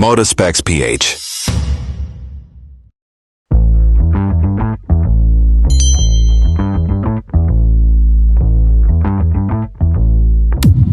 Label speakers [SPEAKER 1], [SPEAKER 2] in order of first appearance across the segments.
[SPEAKER 1] Motospec PH.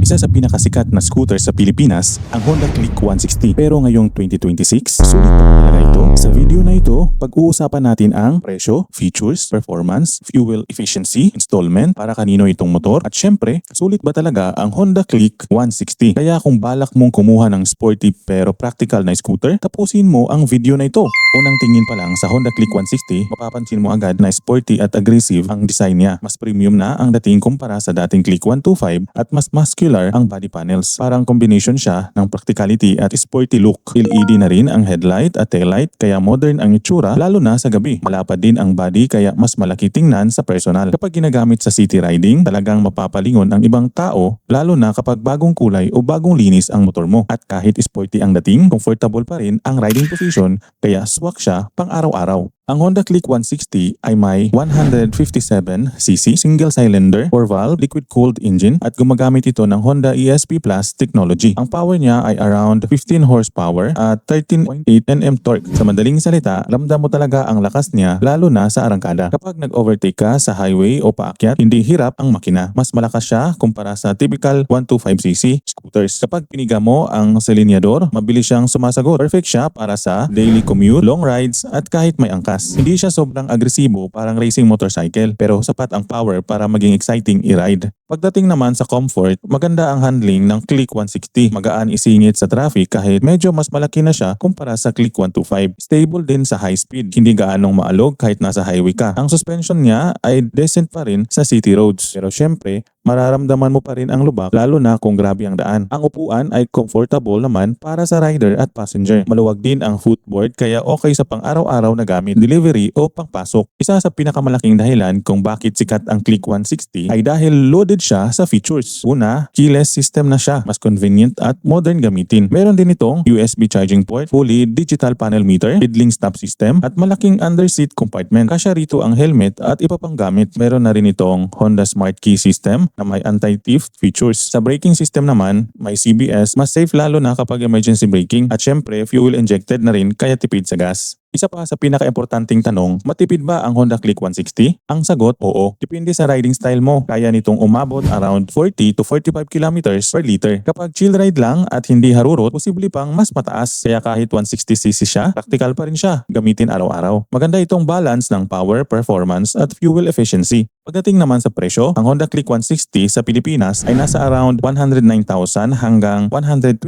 [SPEAKER 2] Isa sa pinakasikat na scooter sa Pilipinas, ang Honda Click 160. Pero ngayong 2026, sulit pa talaga ito. Sa video na ito, pag-uusapan natin ang presyo, features, performance, fuel efficiency, installment, para kanino itong motor, at syempre, sulit ba talaga ang Honda Click 160? Kaya kung balak mong kumuha ng sporty pero practical na scooter, tapusin mo ang video na ito. Unang tingin pa lang sa Honda Click 160, mapapansin mo agad na sporty at aggressive ang design niya. Mas premium na ang dating kumpara sa dating Click 125 at mas muscular ang body panels. Parang combination siya ng practicality at sporty look. LED na rin ang headlight at taillight kaya modern ang itsura lalo na sa gabi. Malapad din ang body kaya mas malaki tingnan sa personal. Kapag ginagamit sa city riding, talagang mapapalingon ang ibang tao lalo na kapag bagong kulay o bagong linis ang motor mo. At kahit sporty ang dating, comfortable pa rin ang riding position kaya swak siya pang araw-araw. Ang Honda Click 160 ay may 157cc single cylinder 4-valve liquid-cooled engine at gumagamit ito ng Honda ESP Plus technology. Ang power niya ay around 15 horsepower at 13.8 Nm torque. Sa madaling salita, ramdam mo talaga ang lakas niya lalo na sa arangkada. Kapag nag-overtake ka sa highway o paakyat, hindi hirap ang makina. Mas malakas siya kumpara sa typical 125cc scooters. Kapag piniga mo ang silinyador, mabilis siyang sumasagot. Perfect siya para sa daily commute, long rides at kahit may angkas. Hindi siya sobrang agresibo parang racing motorcycle pero sapat ang power para maging exciting i-ride. Pagdating naman sa comfort, maganda ang handling ng Click 160. Magaan isingit sa traffic kahit medyo mas malaki na siya kumpara sa Click 125. Stable din sa high speed, hindi gaanong maalog kahit nasa highway ka. Ang suspension niya ay decent pa rin sa city roads. Pero syempre, mararamdaman mo pa rin ang lubak lalo na kung grabe ang daan. Ang upuan ay comfortable naman para sa rider at passenger. Maluwag din ang footboard kaya okay sa pang-araw-araw na gamit, delivery o pangpasok. Isa sa pinakamalaking dahilan kung bakit sikat ang Click 160 ay dahil loaded siya sa features. Una, keyless system na siya, mas convenient at modern gamitin. Meron din itong USB charging port, fully digital panel meter, idling stop system at malaking underseat compartment. Kasya rito ang helmet at iba pang gamit. Meron na rin itong Honda Smart Key system na may anti-theft features. Sa braking system naman, may CBS, mas safe lalo na kapag emergency braking at syempre fuel injected na rin kaya tipid sa gas. Isa pa sa pinaka-importanting tanong, matipid ba ang Honda Click 160? Ang sagot, oo. Depende sa riding style mo. Kaya nitong umabot around 40 to 45 kilometers per liter. Kapag chill ride lang at hindi harurot, posible pang mas mataas. Kaya kahit 160cc siya, practical pa rin siya gamitin araw-araw. Maganda itong balance ng power, performance at fuel efficiency. Pagdating naman sa presyo, ang Honda Click 160 sa Pilipinas ay nasa around 109,000 hanggang 120,000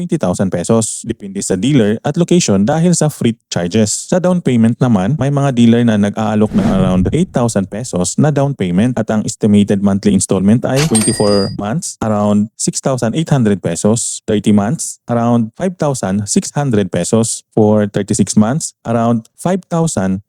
[SPEAKER 2] pesos. Depende sa dealer at location dahil sa freight charges. Sa down payment naman, may mga dealer na nag-aalok ng around 8,000 pesos na down payment at ang estimated monthly installment ay 24 months, around 6,800 pesos, 30 months, around 5,600 pesos, for 36 months, around 5,200.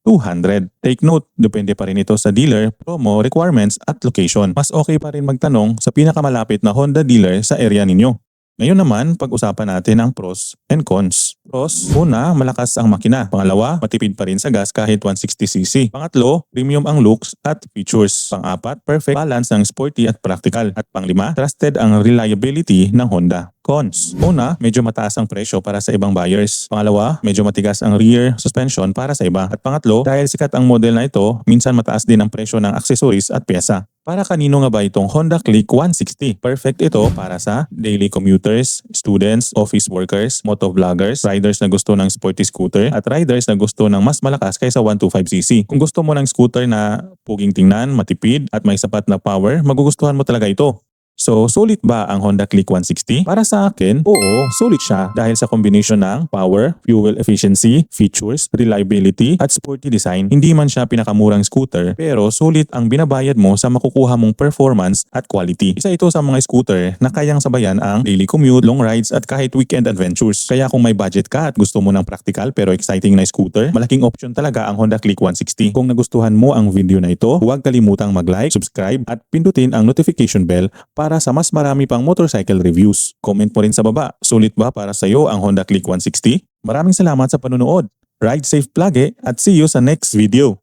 [SPEAKER 2] Take note, depende pa rin ito sa dealer, promo, requirements at location. Mas okay pa rin magtanong sa pinakamalapit na Honda dealer sa area ninyo. Ngayon naman, pag-usapan natin ang pros and cons. Pros, una, malakas ang makina. Pangalawa, matipid pa rin sa gas kahit 160cc. Pangatlo, premium ang looks at features. Pang-apat, perfect balance ng sporty at practical. At panglima, trusted ang reliability ng Honda. Cons. Una, medyo mataas ang presyo para sa ibang buyers. Pangalawa, medyo matigas ang rear suspension para sa iba. At pangatlo, dahil sikat ang model na ito, minsan mataas din ang presyo ng accessories at pyesa. Para kanino nga ba itong Honda Click 160? Perfect ito para sa daily commuters, students, office workers, motovloggers, riders na gusto ng sporty scooter, at riders na gusto ng mas malakas kaysa 125cc. Kung gusto mo ng scooter na puging tingnan, matipid, at may sapat na power, magugustuhan mo talaga ito. So, sulit ba ang Honda Click 160? Para sa akin, oo, sulit siya dahil sa combination ng power, fuel efficiency, features, reliability, at sporty design. Hindi man siya pinakamurang scooter, pero sulit ang binabayad mo sa makukuha mong performance at quality. Isa ito sa mga scooter na kayang sabayan ang daily commute, long rides, at kahit weekend adventures. Kaya kung may budget ka at gusto mo ng practical pero exciting na scooter, malaking option talaga ang Honda Click 160. Kung nagustuhan mo ang video na ito, huwag kalimutang mag-like, subscribe, at pindutin ang notification bell para sa mas marami pang motorcycle reviews. Comment mo rin sa baba, sulit ba para sa iyo ang Honda Click 160? Maraming salamat sa panunood. Ride safe lagi at see you sa next video.